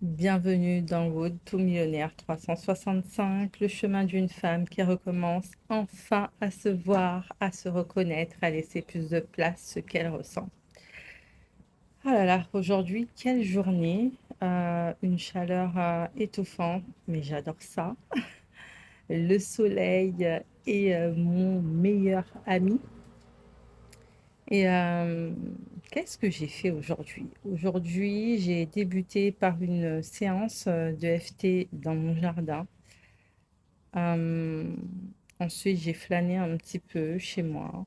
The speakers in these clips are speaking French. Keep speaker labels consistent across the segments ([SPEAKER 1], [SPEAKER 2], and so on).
[SPEAKER 1] Bienvenue dans Road to Millionnaire 365, le chemin d'une femme qui recommence enfin à se voir, à se reconnaître, à laisser plus de place ce qu'elle ressent. Ah là là, aujourd'hui, quelle journée, une chaleur étouffante, mais j'adore ça. Le soleil est mon meilleur ami. Et qu'est-ce que j'ai fait aujourd'hui? Aujourd'hui, j'ai débuté par une séance de FT dans mon jardin. Euh, Ensuite, j'ai flâné un petit peu chez moi.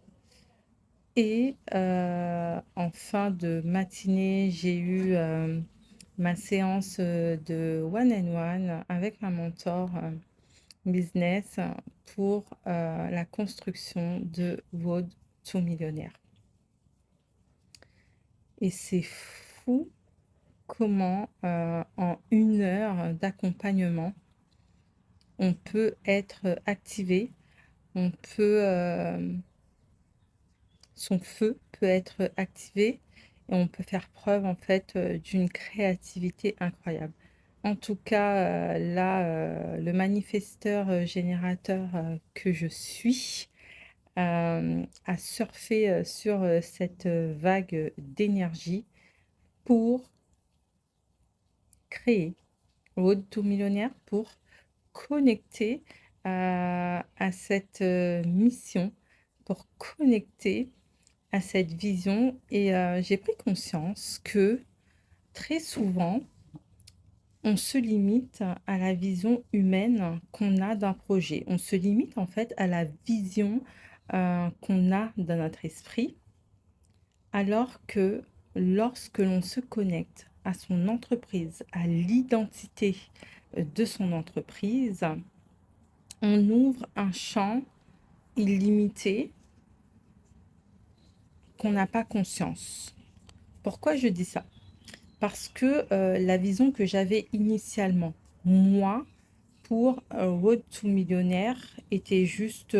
[SPEAKER 1] Et en fin de matinée, j'ai eu ma séance de one-on-one avec ma mentor business pour la construction de Road to Millionnaire. Et c'est fou comment en 1 heure d'accompagnement, on peut être activé, on peut, son feu peut être activé et on peut faire preuve en fait d'une créativité incroyable. En tout cas, là, le manifesteur générateur que je suis a surfé sur cette vague d'énergie pour créer Road to Millionnaire, pour connecter à cette mission, pour connecter à cette vision. Et j'ai pris conscience que très souvent, on se limite à la vision humaine qu'on a d'un projet. On se limite en fait à la vision qu'on a dans notre esprit, alors que lorsque l'on se connecte à son entreprise, à l'identité de son entreprise, on ouvre un champ illimité qu'on n'a pas conscience. Pourquoi je dis ça? Parce que la vision que j'avais initialement, moi, pour Road to Millionnaire, était juste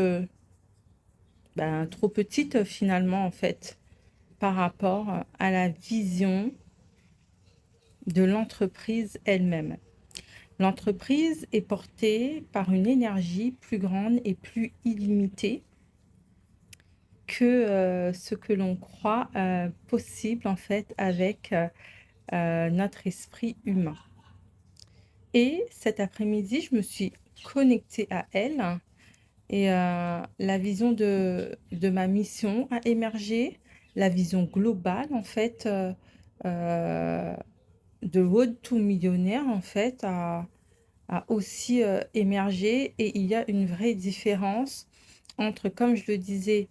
[SPEAKER 1] trop petite finalement, en fait, par rapport à la vision de l'entreprise elle-même. L'entreprise est portée par une énergie plus grande et plus illimitée que ce que l'on croit possible en fait avec notre esprit humain. Et cet après-midi, je me suis connectée à elle et la vision de ma mission a émergé, la vision globale en fait de Road to Millionnaire en fait a aussi émergé. Et il y a une vraie différence entre, comme je le disais,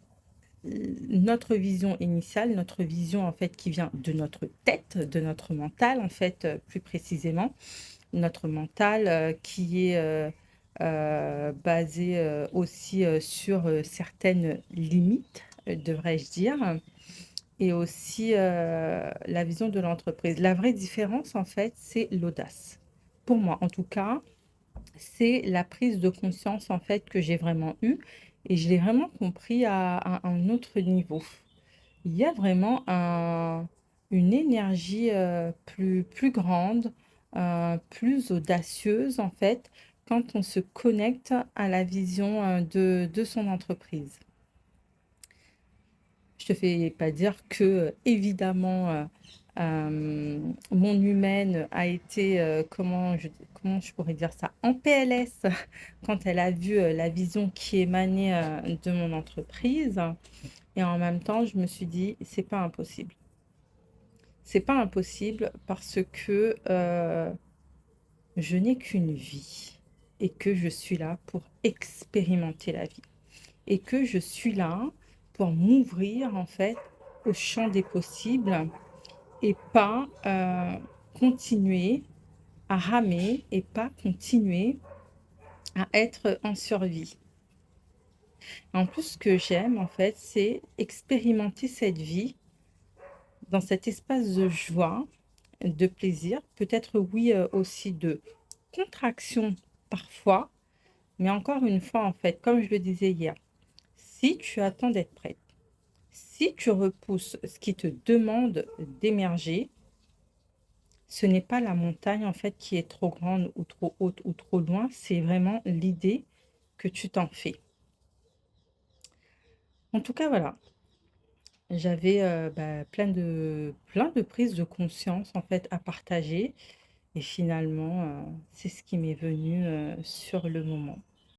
[SPEAKER 1] notre vision initiale, notre vision en fait qui vient de notre tête, de notre mental en fait, plus précisément, notre mental qui est basé aussi sur certaines limites, devrais-je dire, et aussi la vision de l'entreprise. La vraie différence en fait, c'est l'audace. Pour moi, en tout cas, c'est la prise de conscience en fait que j'ai vraiment eue, et je l'ai vraiment compris à un autre niveau. Il y a vraiment une énergie plus grande, plus audacieuse en fait, quand on se connecte à la vision de son entreprise. Je te fais pas dire que, évidemment, mon humaine a été, comment je pourrais dire ça? En PLS quand elle a vu, la vision qui émanait, de mon entreprise. Et en même temps, je me suis dit: «C'est pas impossible». C'est pas impossible parce que, je n'ai qu'une vie et que je suis là pour expérimenter la vie. Et que je suis là pour m'ouvrir en fait au champ des possibles, et pas continuer à ramer, et pas continuer à être en survie. En plus, ce que j'aime en fait, c'est expérimenter cette vie dans cet espace de joie, de plaisir, peut-être oui aussi de contraction parfois, mais encore une fois en fait, comme je le disais hier, si tu attends d'être prête, si tu repousses ce qui te demande d'émerger, Ce n'est pas la montagne, en fait, qui est trop grande ou trop haute ou trop loin, c'est vraiment l'idée que tu t'en fais. En tout cas, voilà, j'avais, bah, plein de prises de conscience, en fait, à partager et finalement, c'est ce qui m'est venu, sur le moment.